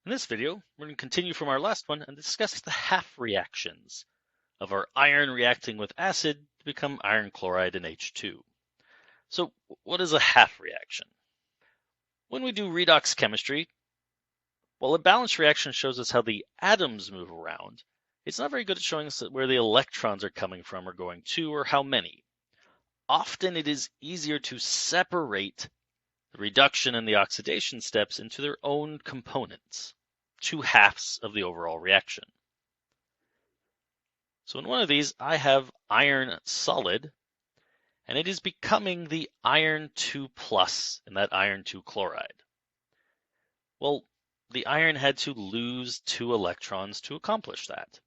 In this video, we're going to continue from our last one and discuss the half reactions of our iron reacting with acid to become iron chloride and H2. So what is a half reaction? When we do redox chemistry, while a balanced reaction shows us how the atoms move around, it's not very good at showing us where the electrons are coming from or going to, or how many. Often it is easier to separate the reduction and the oxidation steps into their own components, two halves of the overall reaction. So in one of these, I have iron solid, and it is becoming the iron 2 plus in that iron 2 chloride. Well, the iron had to lose 2 electrons to accomplish that.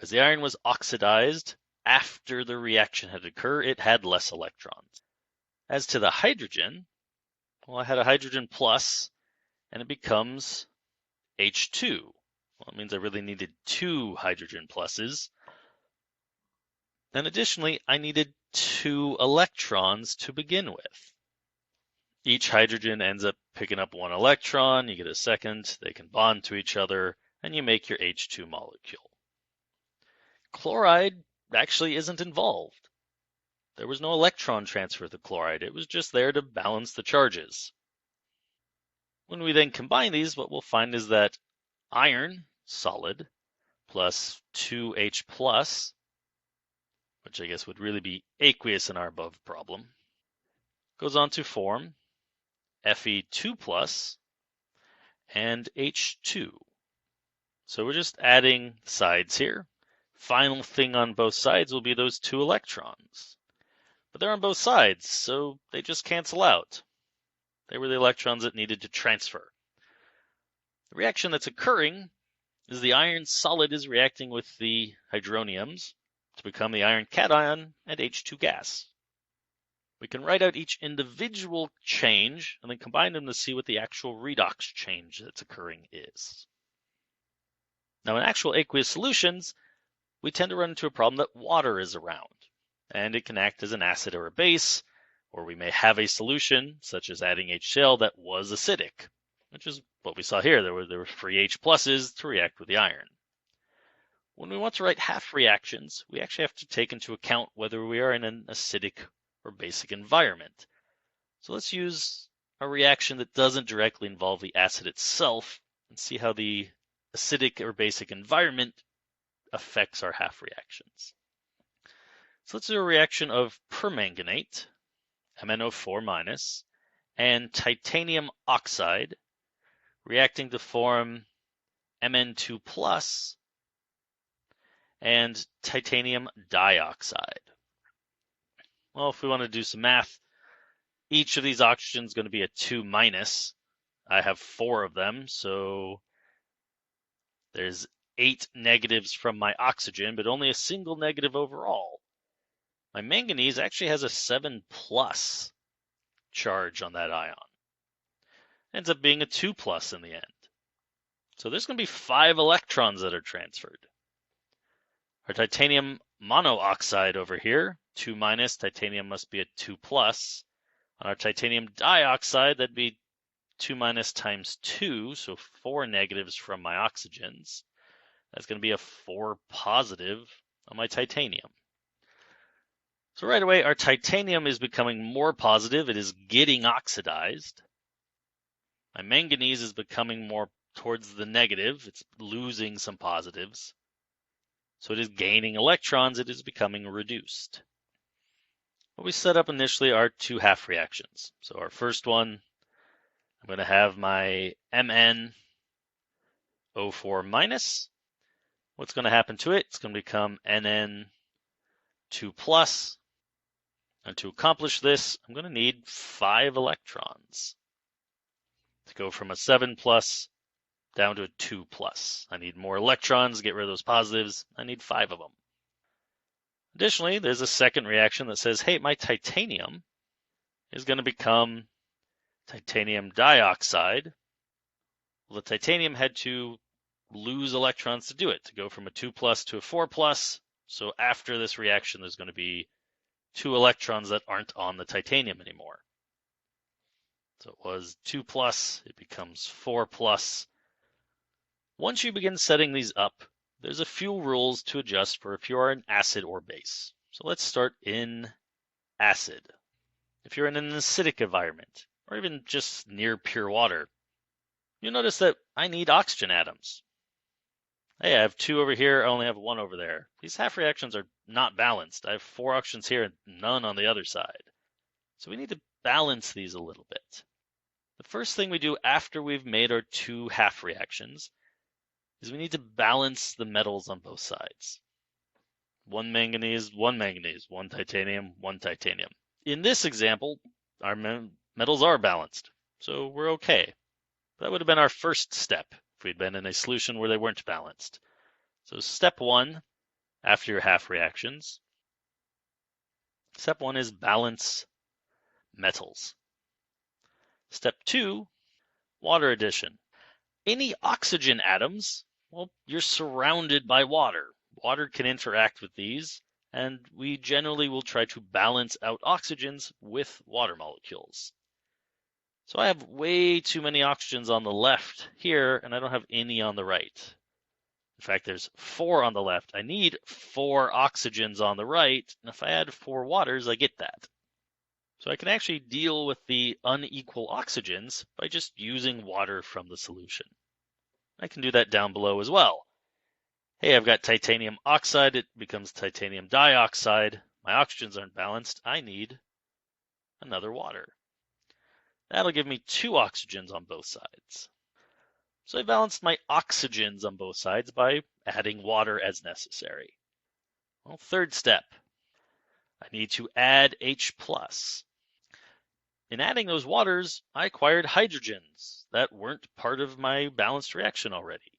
As the iron was oxidized after the reaction had occurred, it had less electrons. As to the hydrogen, well, I had a hydrogen plus, and it becomes H2. Well, it means I really needed 2 hydrogen pluses. And additionally, I needed 2 electrons to begin with. Each hydrogen ends up picking up 1 electron, you get a second, they can bond to each other, and you make your H2 molecule. Chloride actually isn't involved. There was no electron transfer of the chloride, it was just there to balance the charges. When we then combine these, what we'll find is that iron, solid, plus 2H plus, which I guess would really be aqueous in our above problem, goes on to form Fe2 plus and H2. So we're just adding sides here. Final thing on both sides will be those 2 electrons. But they're on both sides, so they just cancel out. They were the electrons that needed to transfer. The reaction that's occurring is the iron solid is reacting with the hydroniums to become the iron cation and H2 gas. We can write out each individual change and then combine them to see what the actual redox change that's occurring is. Now in actual aqueous solutions, we tend to run into a problem that water is around, and it can act as an acid or a base, or we may have a solution, such as adding HCl, that was acidic, which is what we saw here. There were free H pluses to react with the iron. When we want to write half reactions, we actually have to take into account whether we are in an acidic or basic environment. So let's use a reaction that doesn't directly involve the acid itself and see how the acidic or basic environment affects our half reactions. So let's do a reaction of permanganate, MnO4-, and titanium oxide reacting to form Mn2+, and titanium dioxide. Well, if we want to do some math, each of these oxygens is going to be a 2-. I have 4 of them, so there's 8 negatives from my oxygen, but only a single negative overall. My manganese actually has a 7+ charge on that ion. Ends up being a 2+ in the end. So there's going to be 5 electrons that are transferred. Our titanium monoxide over here, 2-, titanium must be a 2+. On our titanium dioxide, that'd be 2- times 2, so 4 negatives from my oxygens. That's going to be a 4+ on my titanium. So right away, our titanium is becoming more positive. It is getting oxidized. My manganese is becoming more towards the negative. It's losing some positives. So it is gaining electrons. It is becoming reduced. What we set up initially are 2 half reactions. So our first one, I'm going to have my MnO4-. What's going to happen to it? It's going to become Nn2+. And to accomplish this, I'm going to need 5 electrons to go from a 7+ down to a 2+. I need more electrons to get rid of those positives. I need 5 of them. Additionally, there's a second reaction that says, hey, my titanium is going to become titanium dioxide. Well, the titanium had to lose electrons to do it, to go from a 2+ to a 4+. So after this reaction, there's going to be 2 electrons that aren't on the titanium anymore. So it was 2 plus, it becomes 4 plus. Once you begin setting these up, there's a few rules to adjust for if you are an acid or base. So let's start in acid. If you're in an acidic environment, or even just near pure water, you'll notice that I need oxygen atoms. Hey, I have 2 over here, I only have 1 over there. These half reactions are not balanced. I have 4 oxygens here and none on the other side. So we need to balance these a little bit. The first thing we do after we've made our 2 half reactions is we need to balance the metals on both sides. 1 manganese, 1 manganese, 1 titanium, 1 titanium. In this example, our metals are balanced, so we're okay. That would have been our first step if we'd been in a solution where they weren't balanced. So step 1, after your half reactions, step 1 is balance metals. Step 2, water addition. Any oxygen atoms, well, you're surrounded by water. Water can interact with these, and we generally will try to balance out oxygens with water molecules. So I have way too many oxygens on the left here, and I don't have any on the right. In fact, there's 4 on the left. I need 4 oxygens on the right, and if I add 4 waters, I get that. So I can actually deal with the unequal oxygens by just using water from the solution. I can do that down below as well. Hey, I've got titanium oxide, it becomes titanium dioxide. My oxygens aren't balanced, I need another water. That'll give me 2 oxygens on both sides. So I balanced my oxygens on both sides by adding water as necessary. Well, third step, I need to add H+. In adding those waters, I acquired hydrogens that weren't part of my balanced reaction already.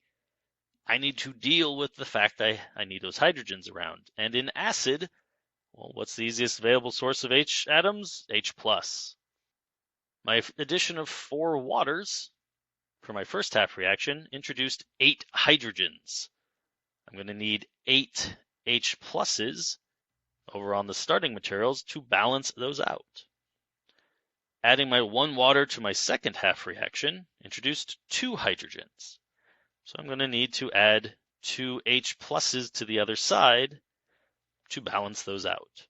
I need to deal with the fact I need those hydrogens around. And in acid, well, what's the easiest available source of H atoms? H+. My addition of 4 waters for my first half reaction introduced 8 hydrogens. I'm going to need 8 H pluses over on the starting materials to balance those out. Adding my 1 water to my second half reaction introduced 2 hydrogens. So I'm going to need to add 2 H pluses to the other side to balance those out.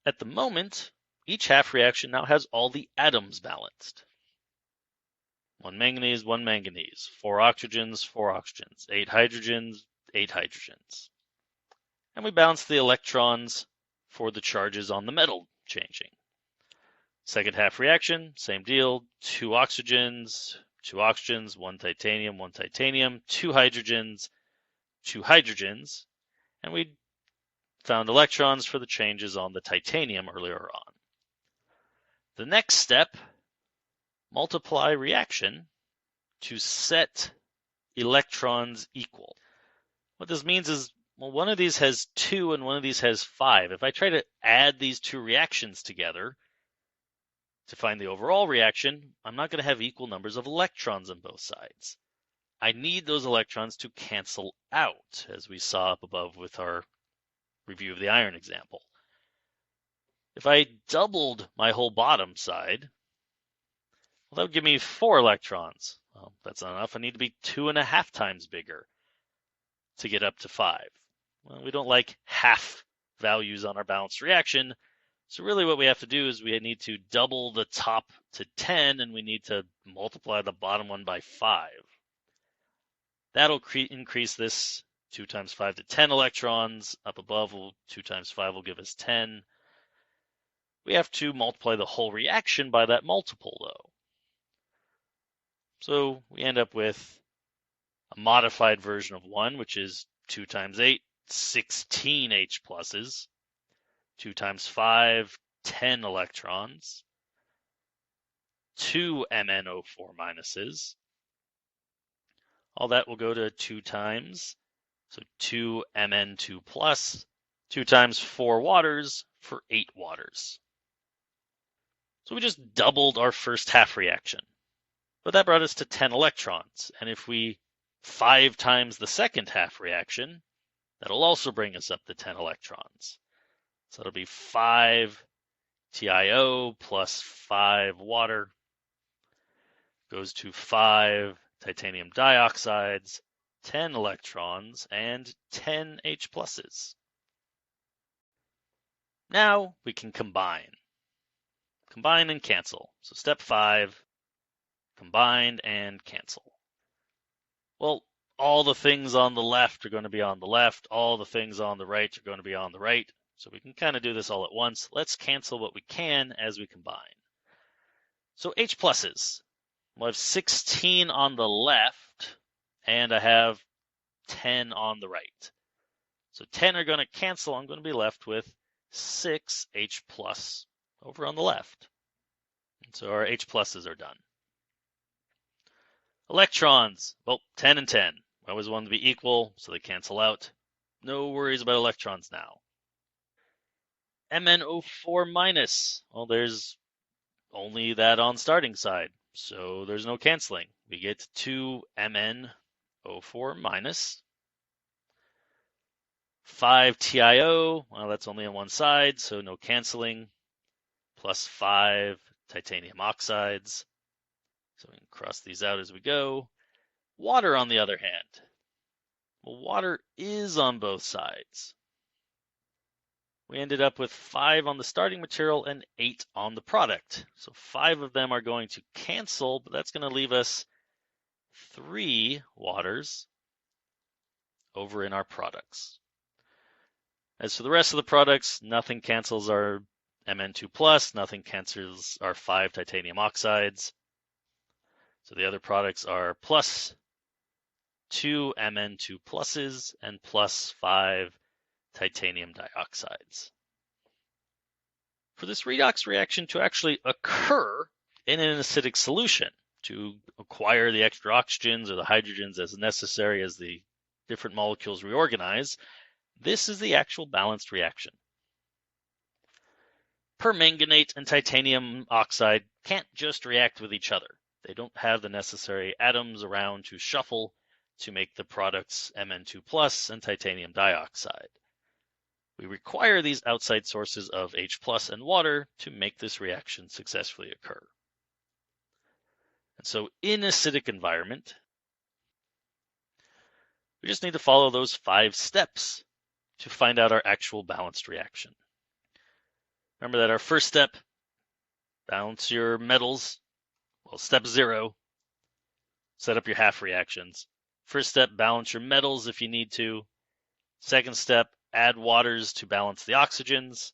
At the moment, each half reaction now has all the atoms balanced. 1 manganese, 1 manganese, 4 oxygens, 4 oxygens, 8 hydrogens, 8 hydrogens. And we balance the electrons for the charges on the metal changing. Second half reaction, same deal, 2 oxygens, 1 titanium, 2 hydrogens, 2 hydrogens, and we found electrons for the changes on the titanium earlier on. The next step, multiply reaction to set electrons equal. What this means is, well, one of these has 2 and one of these has 5. If I try to add these 2 reactions together to find the overall reaction, I'm not going to have equal numbers of electrons on both sides. I need those electrons to cancel out, as we saw up above with our review of the iron example. If I doubled my whole bottom side, well, that would give me 4 electrons. Well, that's not enough. I need to be 2.5 times bigger to get up to 5. Well, we don't like half values on our balanced reaction. So really what we have to do is we need to double the top to 10, and we need to multiply the bottom one by 5. That'll increase this 2 times 5 to 10 electrons. Up above, 2 times 5 will give us 10. We have to multiply the whole reaction by that multiple, though. So we end up with a modified version of 1, which is 2 times 8, 16 H pluses. 2 times 5, 10 electrons. 2 MnO4 minuses. All that will go to 2 times, so 2 Mn2 plus, 2 times 4 waters for 8 waters. So we just doubled our first half reaction, but that brought us to 10 electrons. And if we 5 times the second half reaction, that'll also bring us up to 10 electrons. So it'll be 5 TiO plus 5 water goes to 5 titanium dioxides, 10 electrons, and 10 H pluses. Now we can combine. Combine and cancel. So step 5, combine and cancel. Well, all the things on the left are going to be on the left. All the things on the right are going to be on the right. So we can kind of do this all at once. Let's cancel what we can as we combine. So H pluses. Well, I have 16 on the left, and I have 10 on the right. So 10 are going to cancel. I'm going to be left with 6 H plus over on the left. And so our H pluses are done. Electrons, well, 10 and 10. I always want them to be equal, so they cancel out. No worries about electrons now. MnO4 minus, well, there's only that on starting side, so there's no canceling. We get 2 MnO4 minus. 5 TiO, well, that's only on one side, so no canceling. Plus 5 titanium oxides. So we can cross these out as we go. Water, on the other hand. Well, water is on both sides. We ended up with 5 on the starting material and 8 on the product. So 5 of them are going to cancel, but that's going to leave us 3 waters over in our products. As for the rest of the products, nothing cancels our Mn2+, nothing cancels our 5 titanium oxides. So the other products are plus 2 Mn2 pluses and plus 5 titanium dioxides. For this redox reaction to actually occur in an acidic solution, to acquire the extra oxygens or the hydrogens as necessary as the different molecules reorganize, this is the actual balanced reaction. Permanganate and titanium oxide can't just react with each other. They don't have the necessary atoms around to shuffle to make the products Mn2+ and titanium dioxide. We require these outside sources of H+ and water to make this reaction successfully occur. And so in an acidic environment, we just need to follow those 5 steps to find out our actual balanced reaction. Remember that our first step, balance your metals. Well, step 0, set up your half reactions. First step, balance your metals if you need to. Second step, add waters to balance the oxygens.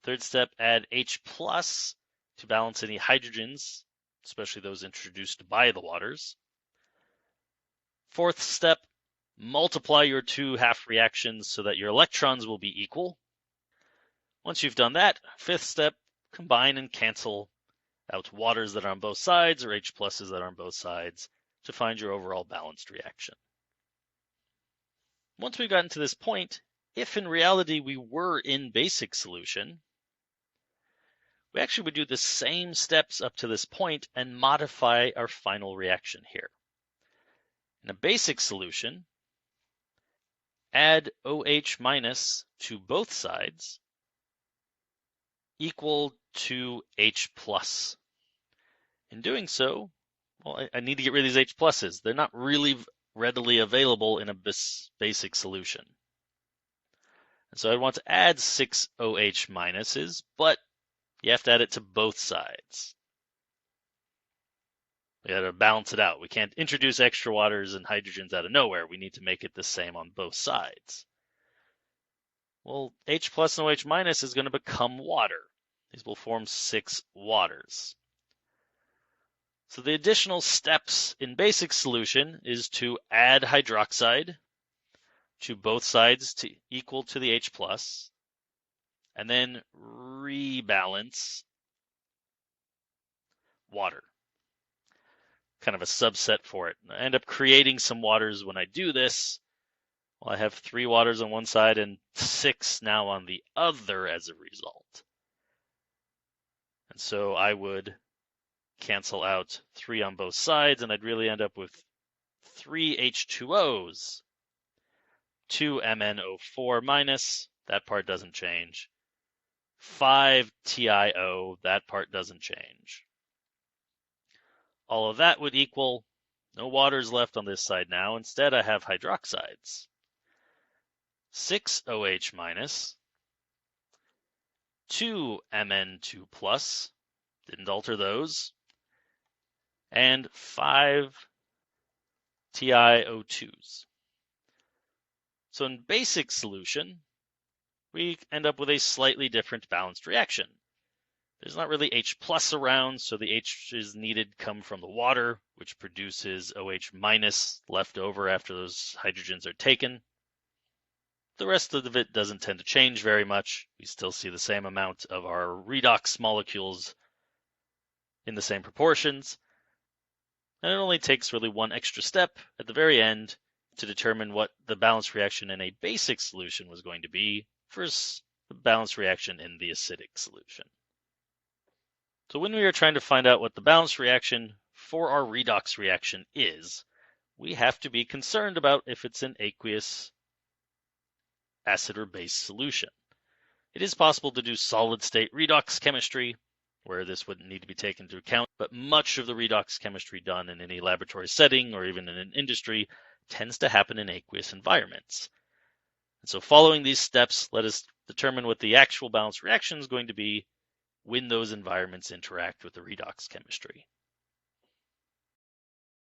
Third step, add H+ to balance any hydrogens, especially those introduced by the waters. Fourth step, multiply your 2 half reactions so that your electrons will be equal. Once you've done that, fifth step, combine and cancel out waters that are on both sides or H pluses that are on both sides to find your overall balanced reaction. Once we've gotten to this point, if in reality we were in basic solution, we actually would do the same steps up to this point and modify our final reaction here. In a basic solution, add OH minus to both sides equal to H plus. In doing so, well, I need to get rid of these H pluses. They're not really readily available in a basic solution. And so I want to add 6 OH minuses, but you have to add it to both sides. We got to balance it out. We can't introduce extra waters and hydrogens out of nowhere. We need to make it the same on both sides. Well, H plus and OH minus is going to become water. These will form 6 waters. So the additional steps in basic solution is to add hydroxide to both sides to equal to the H plus, and then rebalance water. Kind of a subset for it. I end up creating some waters when I do this. Well, I have 3 waters on one side and 6 now on the other as a result. And so I would cancel out 3 on both sides, and I'd really end up with 3 H2Os, 2 MnO4 minus, that part doesn't change, 5 TiO, that part doesn't change. All of that would equal no waters left on this side now. Instead, I have hydroxides. 6 OH minus, 2 Mn2 plus, didn't alter those, and 5 TiO2s. So in basic solution, we end up with a slightly different balanced reaction. There's not really H plus around, so the H's needed come from the water, which produces OH minus left over after those hydrogens are taken. The rest of it doesn't tend to change very much. We still see the same amount of our redox molecules in the same proportions. And it only takes really one extra step at the very end to determine what the balanced reaction in a basic solution was going to be versus the balanced reaction in the acidic solution. So when we are trying to find out what the balanced reaction for our redox reaction is, we have to be concerned about if it's an aqueous acid or base solution. It is possible to do solid-state redox chemistry, where this wouldn't need to be taken into account, but much of the redox chemistry done in any laboratory setting or even in an industry tends to happen in aqueous environments. And so following these steps, let us determine what the actual balanced reaction is going to be when those environments interact with the redox chemistry.